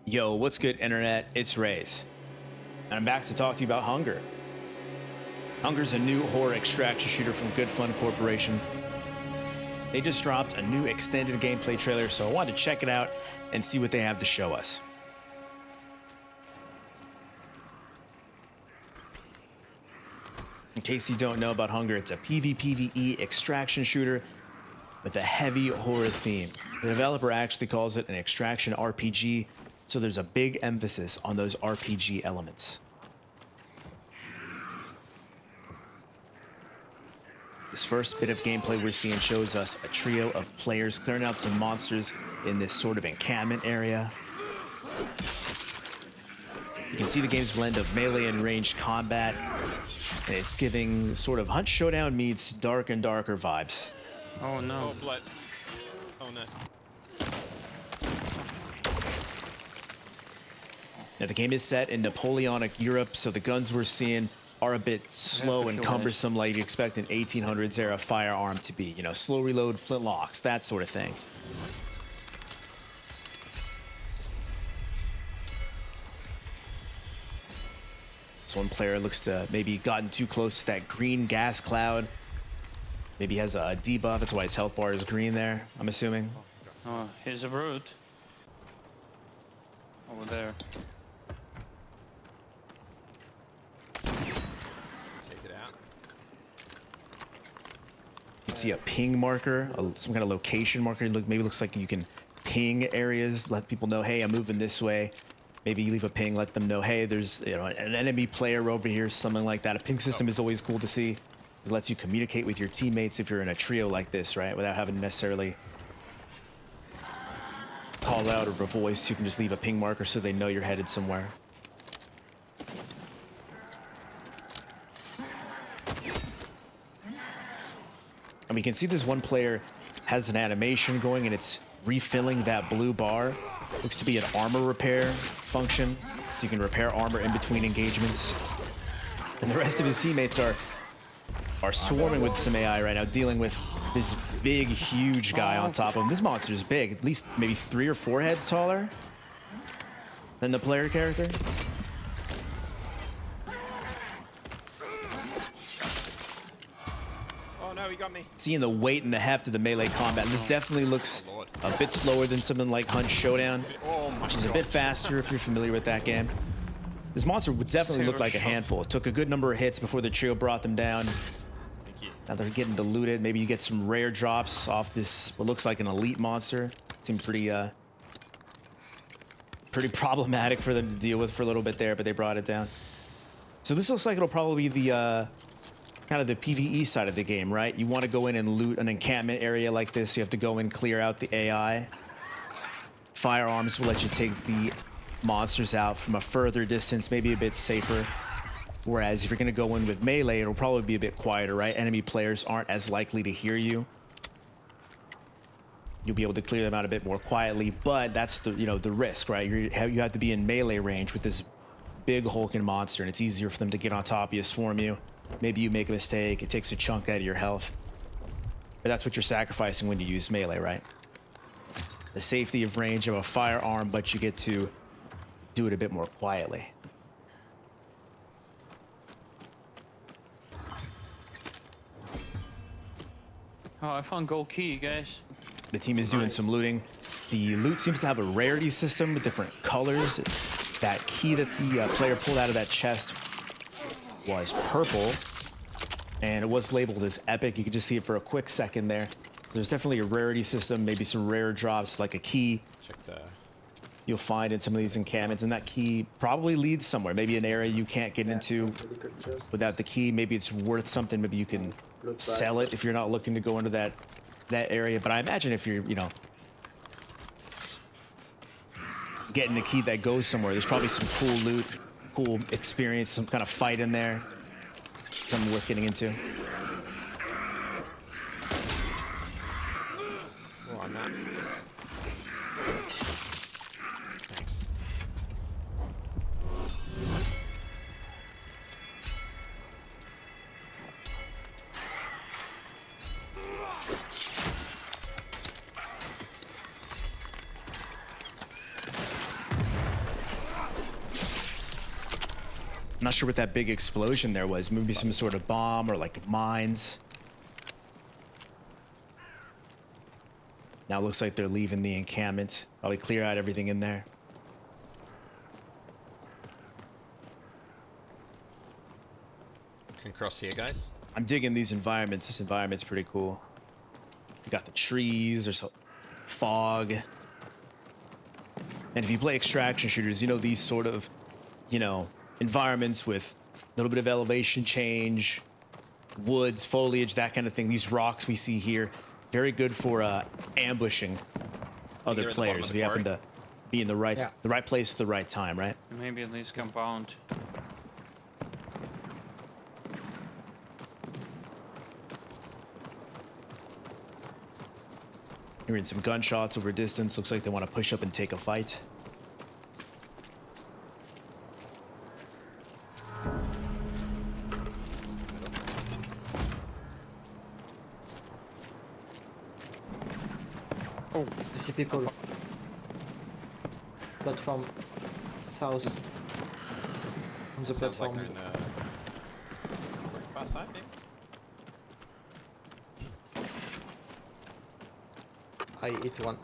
Yo, what's good, internet? It's Raez, and I'm back to talk to you about Hunger. Hunger's a new horror extraction shooter from Good Fun Corporation. They just dropped a new extended gameplay trailer, so I wanted to check it out and see what they have to show us. In case you don't know about Hunger, it's a PvPvE extraction shooter with a heavy horror theme. The developer actually calls it an extraction RPG, so there's a big emphasis on those RPG elements. This first bit of gameplay we're seeing shows us a trio of players clearing out some monsters in this sort of encampment area. You can see the game's blend of melee and ranged combat, and it's giving sort of Hunt Showdown meets dark and darker vibes. Oh no. Oh, blood. Oh no. Now, the game is set in Napoleonic Europe, so the guns we're seeing are a bit slow and cumbersome, like you expect an 1800s era firearm to be. You know, slow reload, flintlocks, that sort of thing. This one player looks to maybe gotten too close to that green gas cloud. Maybe he has a debuff, that's why his health bar is green there, I'm assuming. Oh, here's a road. Over there. Take it out. You can see a ping marker, some kind of location marker. Maybe looks like you can ping areas, let people know, hey, I'm moving this way. Maybe you leave a ping, let them know, hey, there's an enemy player over here, something like that. A ping system is always cool to see. It lets you communicate with your teammates if you're in a trio like this, right? Without having to necessarily call out over a voice. You can just leave a ping marker so they know you're headed somewhere. And we can see this one player has an animation going and it's refilling that blue bar. Looks to be an armor repair function. So you can repair armor in between engagements. And the rest of his teammates are swarming with some AI right now, dealing with this big, huge guy on top of him. This monster is big, at least maybe 3 or 4 heads taller than the player character. Oh no, he got me. Seeing the weight and the heft of the melee combat, this definitely looks a bit slower than something like Hunt Showdown, which is a bit faster if you're familiar with that game. This monster would definitely look like a handful. It took a good number of hits before the trio brought them down. Now they're getting diluted. Maybe you get some rare drops off this, what looks like an elite monster. Seemed pretty problematic for them to deal with for a little bit there, but they brought it down. So this looks like it'll probably be the kind of the PvE side of the game, right? You want to go in and loot an encampment area like this. You have to go and clear out the AI. Firearms will let you take the monsters out from a further distance, maybe a bit safer. Whereas if you're going to go in with melee, it'll probably be a bit quieter, right? Enemy players aren't as likely to hear you. You'll be able to clear them out a bit more quietly, but that's the the risk, right? You have to be in melee range with this big hulking monster, and it's easier for them to get on top of you, swarm you. Maybe you make a mistake, it takes a chunk out of your health. But that's what you're sacrificing when you use melee, right? The safety of range of a firearm, but you get to do it a bit more quietly. Oh, I found gold key, guys. The team is doing some looting. The loot seems to have a rarity system with different colors. That key that the player pulled out of that chest was purple, and it was labeled as epic. You could just see it for a quick second there. There's definitely a rarity system, maybe some rare drops like a key. Check the... You'll find in some of these encampments, and that key probably leads somewhere. Maybe an area you can't get into without the key. Maybe it's worth something. Maybe you can sell it if you're not looking to go into that area. But I imagine if you're, getting the key that goes somewhere, there's probably some cool loot, cool experience, some kind of fight in there. Something worth getting into. Oh, I'm not. Thanks. Not sure what that big explosion there was. Maybe some sort of bomb or like mines. Now it looks like they're leaving the encampment. Probably clear out everything in there. Can cross here, guys. I'm digging these environments. This environment's pretty cool. You got the trees, there's fog. And if you play extraction shooters, you know these sort of, you know, environments with a little bit of elevation change, woods, foliage, that kind of thing. These rocks we see here, very good for ambushing other players if you happen to be in the right place at the right time, right? Maybe at least compound. Hearing some gunshots over distance. Looks like they want to push up and take a fight. Oh, I see people. Platform south. On the Sounds platform. like on far side, maybe? I hit one.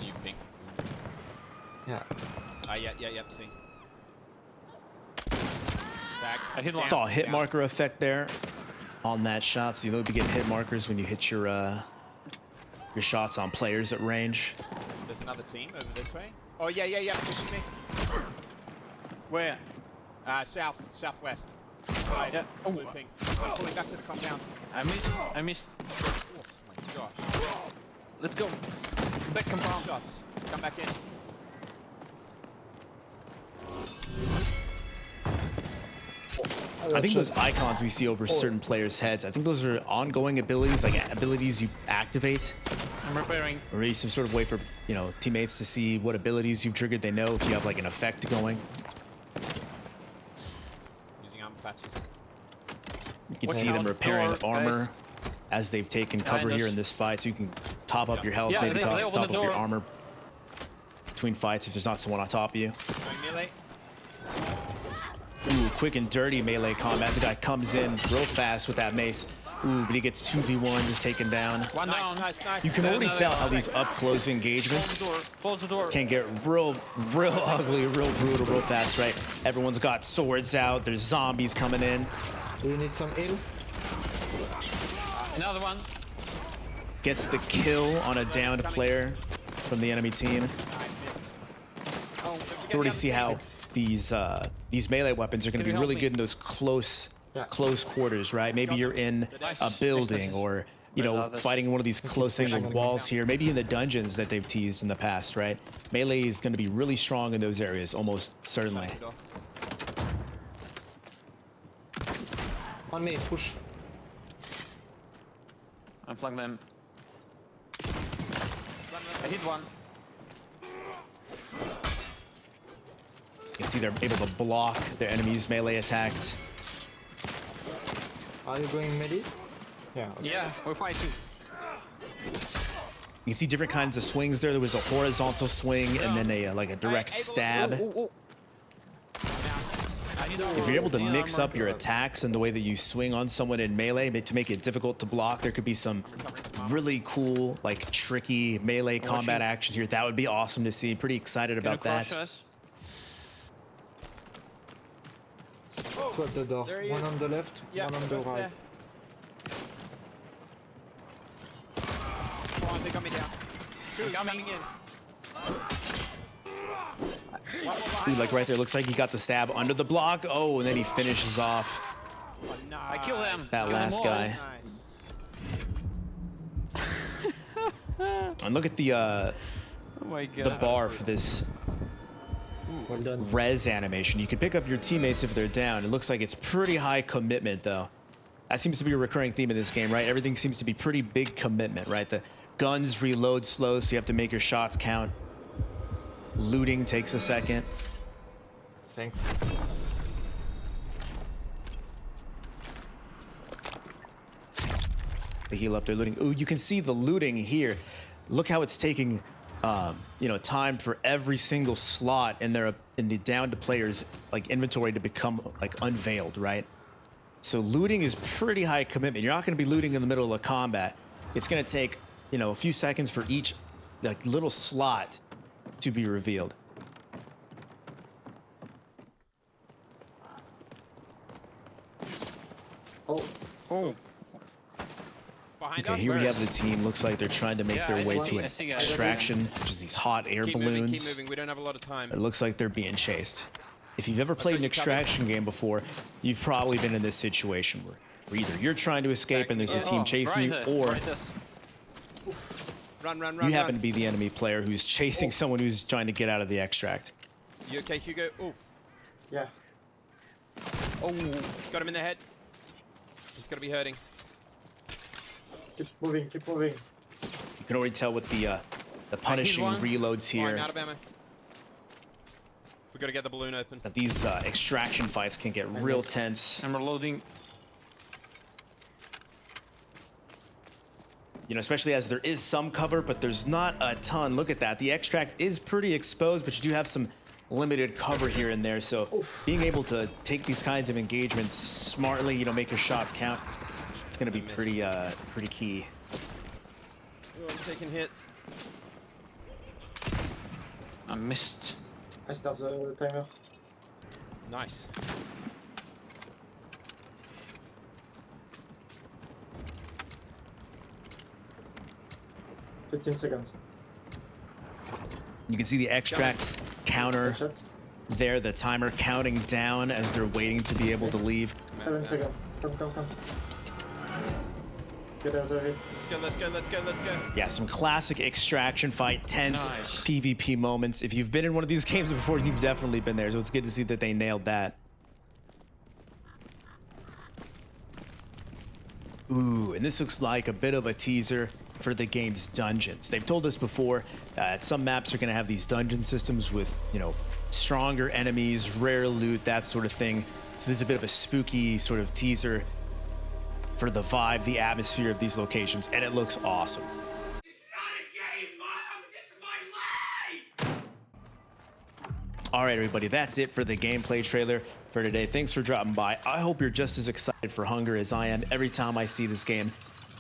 You ping. Yeah. Yep, see. Tag. I hit one. Saw a hit marker effect there on that shot, so you know to get hit markers when you hit your shots on players at range. There's another team over this way. Oh, yeah, pushing me. Where? Southwest. Right. Yeah. Oh. Blue ping. Pulling back to the compound. I missed. Oh my gosh. Let's go. Back compound. Shots. Come back in. I think those icons we see over certain players' heads, I think those are ongoing abilities, like abilities you activate. I'm repairing. Or maybe some sort of way for, you know, teammates to see what abilities you've triggered. They know if you have like an effect going. Using armor patches. You can Watch see them out, repairing door, armor guys. as they've taken cover Behind here us. in this fight, so you can top up your health, Yeah, maybe they top open the up your door. armor between fights if there's not someone on top of you. Going melee. Ooh, quick and dirty melee combat. The guy comes in real fast with that mace. Ooh, but he gets 2v1, just taken down. One down. Nice. You can already Another tell one. how these up-close Close engagements the door. Close the door. can get real ugly, real brutal, real fast, right? Everyone's got swords out. There's zombies coming in. Do you need some heal? Another one. Gets the kill on a downed player from the enemy team. Oh, You already see how these melee weapons are going to Can be you really help me? good in those close quarters, right? Maybe you're in Nice. a building Nice. or, you know, Others. fighting in one of these close-angled walls here. Maybe in the dungeons that they've teased in the past, right? Melee is going to be really strong in those areas, almost certainly. On me, push. I'm flanking them. I hit one. You can see they're able to block their enemies' melee attacks. Are you going medi? Yeah. Okay. Yeah, we're fighting. You can see different kinds of swings there. There was a horizontal swing and then a like a direct stab. If you're able to mix up your attacks and the way that you swing on someone in melee to make it difficult to block, there could be some really cool, like tricky melee combat action here. That would be awesome to see. Pretty excited Can you about that. crush us? Two at the door. There he One is. on the left, Yeah, one on the both right. there. Come on, they got me down. Two coming in. One more Ooh, behind. like right there, looks like he got the stab under the block. Oh, and then he finishes off Oh, nice. I kill them. that Kill them last all. guy. Nice. And look at the Oh my god. bar for this Well done. res animation. You can pick up your teammates if they're down. It looks like it's pretty high commitment, though. That seems to be a recurring theme in this game, right? Everything seems to be pretty big commitment, right? The guns reload slow, so you have to make your shots count. Looting takes a second. Thanks. The heal up there looting. Ooh, you can see the looting here. Look how it's taking you know, time for every single slot in the down to players like inventory to become like unveiled, right? So looting is pretty high commitment. You're not going to be looting in the middle of combat. It's going to take, you know, a few seconds for each like little slot to be revealed. Oh, Oh. Behind Okay, us. here we have the team. Looks like they're trying to make Yeah, their I way see- to I an see, extraction, which is these hot air Keep balloons. moving, keep moving. We don't have a lot of time. It looks like they're being chased. If you've ever played an you covered. extraction game before, you've probably been in this situation where either you're trying to escape and there's a team chasing you, or Run, run, run, you happen run. to be the enemy player who's chasing someone who's trying to get out of the extract. You okay, Hugo? Oh, yeah. oh, got him in the head. He's got to be hurting. Keep moving, keep moving. You can already tell with the punishing one. reloads Oh, I'm here out of ammo. We got to get the balloon open. that these extraction fights can get real tense. I'm reloading. You know, especially as there is some cover, but there's not a ton. Look at that. The extract is pretty exposed, but you do have some limited cover here and there. So being able to take these kinds of engagements smartly, you know, make your shots count, it's going to be pretty key. Oh, I'm taking hits. I missed. I start the timer. Nice. $15 seconds. You can see the extract counter Shot. there, the timer counting down as they're waiting to be able to leave. 7 seconds. Come. Get out of it. Let's go, let's go, let's go, let's go. Yeah, some classic extraction fight, tense Nice. PvP moments. If you've been in one of these games before, you've definitely been there. So it's good to see that they nailed that. Ooh, and this looks like a bit of a teaser for the game's dungeons. They've told us before that some maps are going to have these dungeon systems with, you know, stronger enemies, rare loot, that sort of thing. So there's a bit of a spooky sort of teaser for the vibe, the atmosphere of these locations, and it looks awesome. It's not a game, Mom! It's my life! All right, everybody, that's it for the gameplay trailer for today. Thanks for dropping by. I hope you're just as excited for Hunger as I am. Every time I see this game,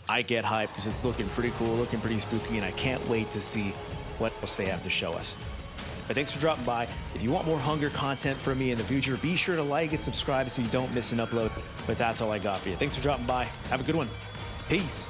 I get hyped because it's looking pretty cool, looking pretty spooky, and I can't wait to see what else they have to show us. But thanks for dropping by. If you want more Hunger content from me in the future, be sure to like and subscribe so you don't miss an upload. But that's all I got for you. Thanks for dropping by. Have a good one. Peace.